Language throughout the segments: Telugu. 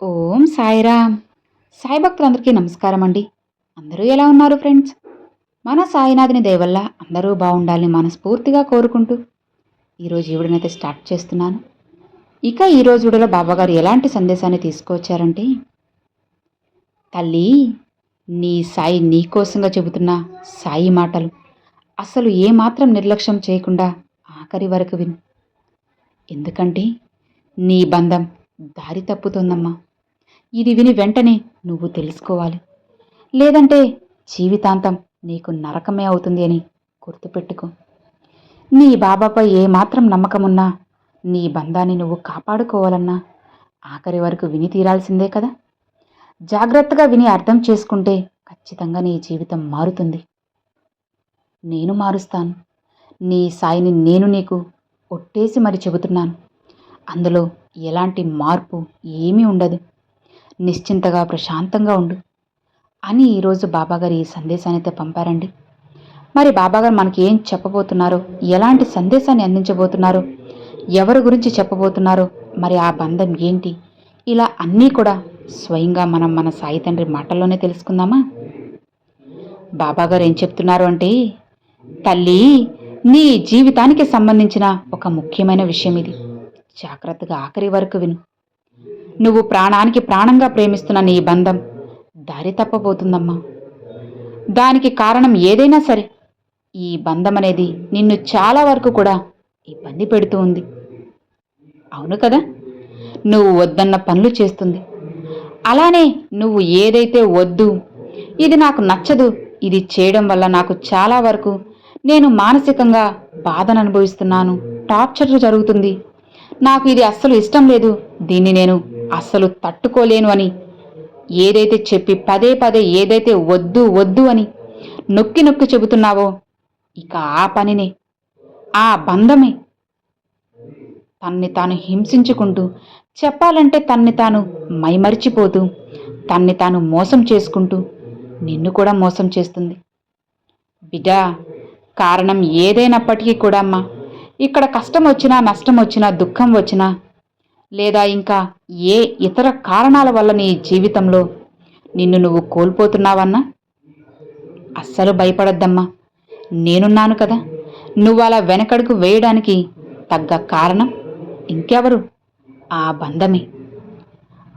ఓం సాయిరామ్. సాయి భక్తులందరికీ నమస్కారం అండి. అందరూ ఎలా ఉన్నారు ఫ్రెండ్స్? మన సాయినాథుని దయ వల్ల అందరూ బాగుండాలని మనస్ఫూర్తిగా కోరుకుంటూ ఈరోజు ఈ వీడియోనైతే స్టార్ట్ చేస్తున్నాను. ఇక ఈరోజు వీడియోలో బాబాగారు ఎలాంటి సందేశాన్ని తీసుకువచ్చారంటే, తల్లి, నీ సాయి నీకోసంగా చెబుతున్న సాయి మాటలు అసలు ఏమాత్రం నిర్లక్ష్యం చేయకుండా ఆఖరి వరకు విను. ఎందుకంటే నీ బంధం దారి తప్పుతోందమ్మా. ఇది విని వెంటనే నువ్వు తెలుసుకోవాలి, లేదంటే జీవితాంతం నీకు నరకమే అవుతుంది అని గుర్తుపెట్టుకో. నీ బాబాపై ఏమాత్రం నమ్మకమున్నా నీ బంధాన్ని నువ్వు కాపాడుకోవాలన్నా ఆఖరి వరకు విని తీరాల్సిందే కదా. జాగ్రత్తగా విని అర్థం చేసుకుంటే ఖచ్చితంగా నీ జీవితం మారుతుంది. నేను మారుస్తాను. నీ సాయిని నేను నీకు ఒట్టేసి మరి చెబుతున్నాను. అందులో ఎలాంటి మార్పు ఏమీ ఉండదు. నిశ్చింతగా ప్రశాంతంగా ఉండు అని ఈరోజు బాబాగారు ఈ సందేశాన్ని అయితే పంపారండి. మరి బాబాగారు మనకి ఏం చెప్పబోతున్నారో, ఎలాంటి సందేశాన్ని అందించబోతున్నారో, ఎవరి గురించి చెప్పబోతున్నారో, మరి ఆ బంధం ఏంటి, ఇలా అన్నీ కూడా స్వయంగా మనం మన సాయి తండ్రి మాటల్లోనే తెలుసుకుందామా. బాబాగారు ఏం చెప్తున్నారు అంటే, తల్లి, నీ జీవితానికి సంబంధించిన ఒక ముఖ్యమైన విషయం ఇది. జాగ్రత్తగా ఆఖరి వరకు విను. నువ్వు ప్రాణానికి ప్రాణంగా ప్రేమిస్తున్న నీ బంధం దారి తప్పబోతుందమ్మా. దానికి కారణం ఏదైనా సరే, ఈ బంధం అనేది నిన్ను చాలా వరకు కూడా ఇబ్బంది పెడుతూ ఉంది. అవును కదా. నువ్వు వద్దన్న పనులు చేస్తుంది. అలానే నువ్వు ఏదైతే వద్దు, ఇది నాకు నచ్చదు, ఇది చేయడం వల్ల నాకు చాలా వరకు నేను మానసికంగా బాధను అనుభవిస్తున్నాను, టార్చర్ జరుగుతుంది, నాకు ఇది అస్సలు ఇష్టం లేదు, దీన్ని నేను అస్సలు తట్టుకోలేను అని ఏదైతే చెప్పి పదే పదే ఏదైతే వద్దు వద్దు అని నొక్కి నొక్కి చెబుతున్నావో, ఇక ఆ పనినే, ఆ బంధమే తన్ని తాను హింసించుకుంటూ, చెప్పాలంటే తన్ని తాను మైమరిచిపోతూ, తన్ని తాను మోసం చేసుకుంటూ నిన్ను కూడా మోసం చేస్తుంది. బిడ్డా, కారణం ఏదైనప్పటికీ కూడా అమ్మా, ఇక్కడ కష్టం వచ్చినా, నష్టం వచ్చినా, దుఃఖం వచ్చినా, లేదా ఇంకా ఏ ఇతర కారణాల వల్ల నీ జీవితంలో నిన్ను నువ్వు కోల్పోతున్నావన్నా అస్సలు భయపడద్దమ్మా. నేనున్నాను కదా. నువ్వు అలా వెనకడుగు వేయడానికి తగ్గ కారణం ఇంకెవరు? ఆ బంధమే.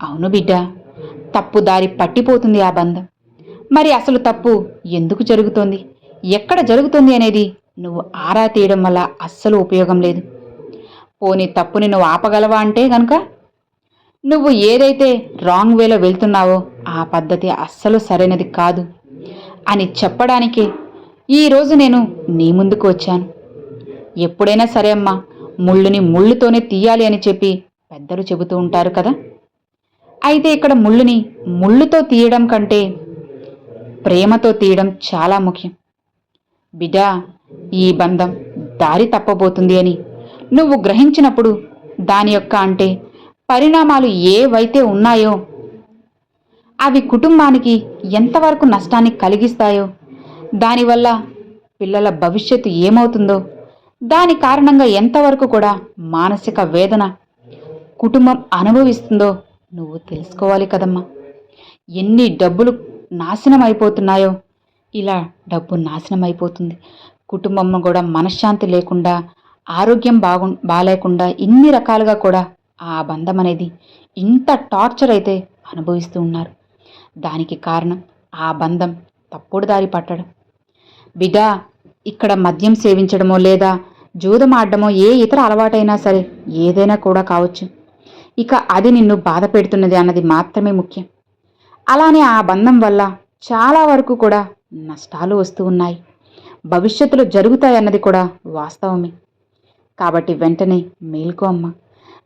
అవును బిడ్డ, తప్పు దారి పట్టిపోతుంది ఆ బంధం. మరి అసలు తప్పు ఎందుకు జరుగుతోంది, ఎక్కడ జరుగుతుంది అనేది నువ్వు ఆరా తీయడం వల్ల అస్సలు ఉపయోగం లేదు. పోనీ తప్పుని నువ్వు ఆపగలవా అంటే గనుక, నువ్వు ఏదైతే రాంగ్ వేలో వెళ్తున్నావో ఆ పద్ధతి అస్సలు సరైనది కాదు అని చెప్పడానికే ఈరోజు నేను నీ ముందుకు వచ్చాను. ఎప్పుడైనా సరే అమ్మా, ముళ్ళుని ముళ్ళుతోనే తీయాలి అని చెప్పి పెద్దలు చెబుతూ ఉంటారు కదా. అయితే ఇక్కడ ముళ్ళుని ముళ్ళుతో తీయడం కంటే ప్రేమతో తీయడం చాలా ముఖ్యం. బిడ్డా, ఈ బంధం దారి తప్పబోతుంది అని నువ్వు గ్రహించినప్పుడు దాని యొక్క అంటే పరిణామాలు ఏవైతే ఉన్నాయో అవి కుటుంబానికి ఎంతవరకు నష్టాన్ని కలిగిస్తాయో, దానివల్ల పిల్లల భవిష్యత్తు ఏమవుతుందో, దాని కారణంగా ఎంతవరకు కూడా మానసిక వేదన కుటుంబం అనుభవిస్తుందో నువ్వు తెలుసుకోవాలి కదమ్మా. ఎన్ని డబ్బులు నాశనం అయిపోతున్నాయో, ఇలా డబ్బు నాశనం అయిపోతుంది, కుటుంబం కూడా మనశ్శాంతి లేకుండా, ఆరోగ్యం బాలేకుండా, ఇన్ని రకాలుగా కూడా ఆ బంధం అనేది ఇంత టార్చర్ అయితే అనుభవిస్తూ ఉన్నారు. దానికి కారణం ఆ బంధం తప్పుడు దారి పట్టడం. బిడ్డా, ఇక్కడ మద్యం సేవించడమో లేదా జూదం ఆడడమో ఏ ఇతర అలవాటైనా సరే, ఏదైనా కూడా కావచ్చు, ఇక అది నిన్ను బాధ పెడుతున్నది అన్నది మాత్రమే ముఖ్యం. అలానే ఆ బంధం వల్ల చాలా వరకు కూడా నష్టాలు వస్తూ ఉన్నాయి, భవిష్యత్తులో జరుగుతాయన్నది కూడా వాస్తవమే. కాబట్టి వెంటనే మేలుకో అమ్మా.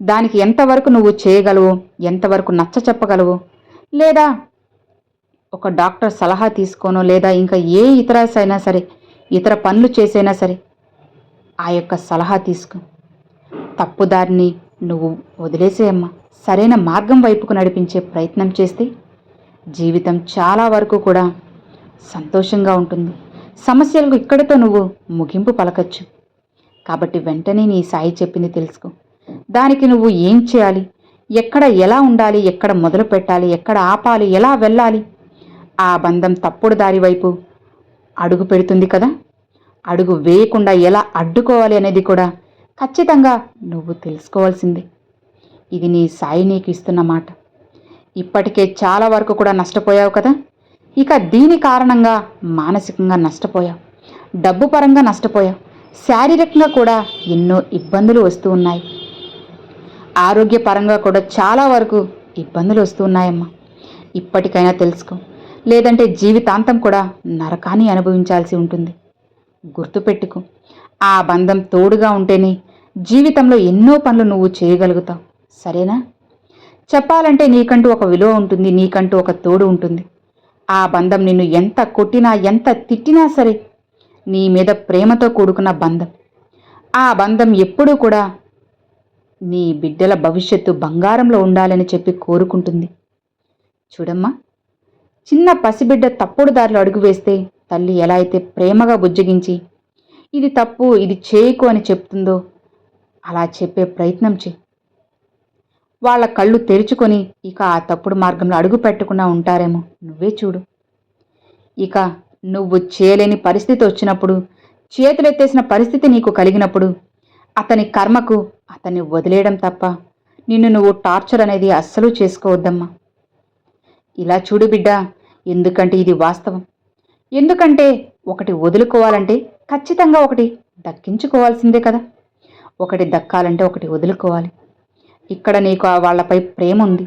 దానికి ఎంతవరకు నువ్వు చేయగలవో, ఎంతవరకు నచ్చ చెప్పగలవో, లేదా ఒక డాక్టర్ సలహా తీసుకోనో, లేదా ఇంకా ఏ అయినా సరే, ఇతర పనులు చేసైనా సరే ఆ యొక్క సలహా తీసుకో. తప్పుదారిని నువ్వు వదిలేసేయమ్మా. సరైన మార్గం వైపుకు నడిపించే ప్రయత్నం చేస్తే జీవితం చాలా వరకు కూడా సంతోషంగా ఉంటుంది. సమస్యలకు ఇక్కడితో నువ్వు ముగింపు పలకచ్చు. కాబట్టి వెంటనే నీ సాయి చెప్పింది తెలుసుకో. దానికి నువ్వు ఏం చేయాలి, ఎక్కడ ఎలా ఉండాలి, ఎక్కడ మొదలు పెట్టాలి, ఎక్కడ ఆపాలి, ఎలా వెళ్ళాలి, ఆ బంధం తప్పుడు దారి వైపు అడుగు పెడుతుంది కదా. అడుగు వేయకుండా ఎలా అడ్డుకోవాలి అనేది కూడా ఖచ్చితంగా నువ్వు తెలుసుకోవాల్సిందే. ఇది నీ సాయి నీకు ఇస్తున్న మాట. ఇప్పటికే చాలా వరకు కూడా నష్టపోయావు కదా. ఇక దీని కారణంగా మానసికంగా నష్టపోయావు, డబ్బు పరంగా నష్టపోయావు, శారీరకంగా కూడా ఎన్నో ఇబ్బందులు వస్తూ ఉన్నాయి, ఆరోగ్యపరంగా కూడా చాలా వరకు ఇబ్బందులు వస్తూ ఉన్నాయమ్మా. ఇప్పటికైనా తెలుసుకో, లేదంటే జీవితాంతం కూడా నరకాన్ని అనుభవించాల్సి ఉంటుంది. గుర్తుపెట్టుకో, ఆ బంధం తోడుగా ఉంటేనే జీవితంలో ఎన్నో పనులు నువ్వు చేయగలుగుతావు. సరేనా? చెప్పాలంటే నీకంటూ ఒక విలువ ఉంటుంది, నీకంటూ ఒక తోడు ఉంటుంది. ఆ బంధం నిన్ను ఎంత కొట్టినా ఎంత తిట్టినా సరే నీ మీద ప్రేమతో కూడుకున్న బంధం. ఆ బంధం ఎప్పుడూ కూడా నీ బిడ్డల భవిష్యత్తు బంగారంలో ఉండాలని చెప్పి కోరుకుంటుంది. చూడమ్మా, చిన్న పసిబిడ్డ తప్పుడు దారిలో అడుగు వేస్తే తల్లి ఎలా అయితే ప్రేమగా బుజ్జగించి ఇది తప్పు, ఇది చేయకు అని చెప్తుందో అలా చెప్పే ప్రయత్నం చేయి. వాళ్ళ కళ్ళు తెరుచుకొని ఇక ఆ తప్పుడు మార్గంలో అడుగు పెట్టకుండా ఉంటారేమో నువ్వే చూడు. ఇక నువ్వు చేయలేని పరిస్థితి వచ్చినప్పుడు, చేతులెత్తేసిన పరిస్థితి నీకు కలిగినప్పుడు అతని కర్మకు అతన్ని వదిలేయడం తప్ప నిన్ను నువ్వు టార్చర్ అనేది అస్సలు చేసుకోవద్దమ్మా. ఇలా చూడు బిడ్డ, ఎందుకంటే ఇది వాస్తవం. ఎందుకంటే ఒకటి వదులుకోవాలంటే ఖచ్చితంగా ఒకటి దక్కించుకోవాల్సిందే కదా. ఒకటి దక్కాలంటే ఒకటి వదులుకోవాలి. ఇక్కడ నీకు వాళ్ళపై ప్రేమ ఉంది,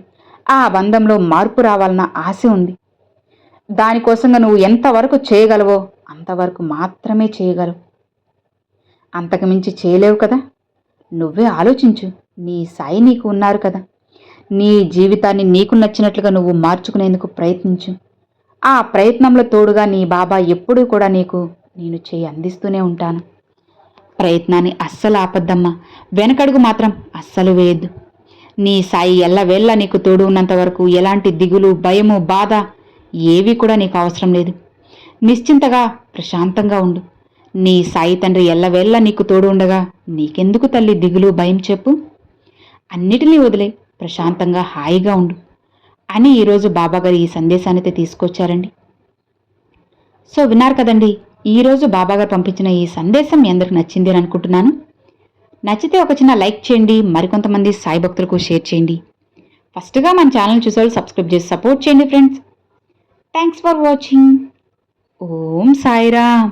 ఆ బంధంలో మార్పు రావాలన్న ఆశ ఉంది. దానికోసంగా నువ్వు ఎంతవరకు చేయగలవో అంతవరకు మాత్రమే చేయగలవు, అంతకుమించి చేయలేవు కదా. నువ్వే ఆలోచించు. నీ సాయి నీకు ఉన్నారు కదా. నీ జీవితాన్ని నీకు నచ్చినట్లుగా నువ్వు మార్చుకునేందుకు ప్రయత్నించు. ఆ ప్రయత్నంలో తోడుగా నీ బాబా ఎప్పుడూ కూడా నేను చేయి అందిస్తూనే ఉంటాను. ప్రయత్నాన్ని అస్సలు ఆపద్దమ్మా, వెనకడుగు మాత్రం అస్సలు వేయద్దు. నీ సాయి ఎల్లవేళ్ళ నీకు తోడు ఉన్నంత వరకు ఎలాంటి దిగులు, భయము, బాధ ఏవి కూడా నీకు అవసరం లేదు. నిశ్చింతగా ప్రశాంతంగా ఉండు. నీ సాయి తండ్రి ఎల్లవేళ్ళ నీకు తోడు ఉండగా నీకెందుకు తల్లి దిగులు, భయం చెప్పు. అన్నిటినీ వదిలే ప్రశాంతంగా హాయిగా ఉండు అని ఈరోజు బాబాగారు ఈ సందేశాన్ని అయితే తీసుకొచ్చారండి. సో విన్నారు కదండి, ఈరోజు బాబాగారు పంపించిన ఈ సందేశం మీ అందరికి నచ్చింది అని అనుకుంటున్నాను. నచ్చితే ఒక చిన్న లైక్ చేయండి, మరికొంతమంది సాయి భక్తులకు షేర్ చేయండి. ఫస్ట్గా మన ఛానల్ చూసేవాళ్ళు సబ్స్క్రైబ్ చేసి సపోర్ట్ చేయండి friends. Thanks for watching. Om Sairam.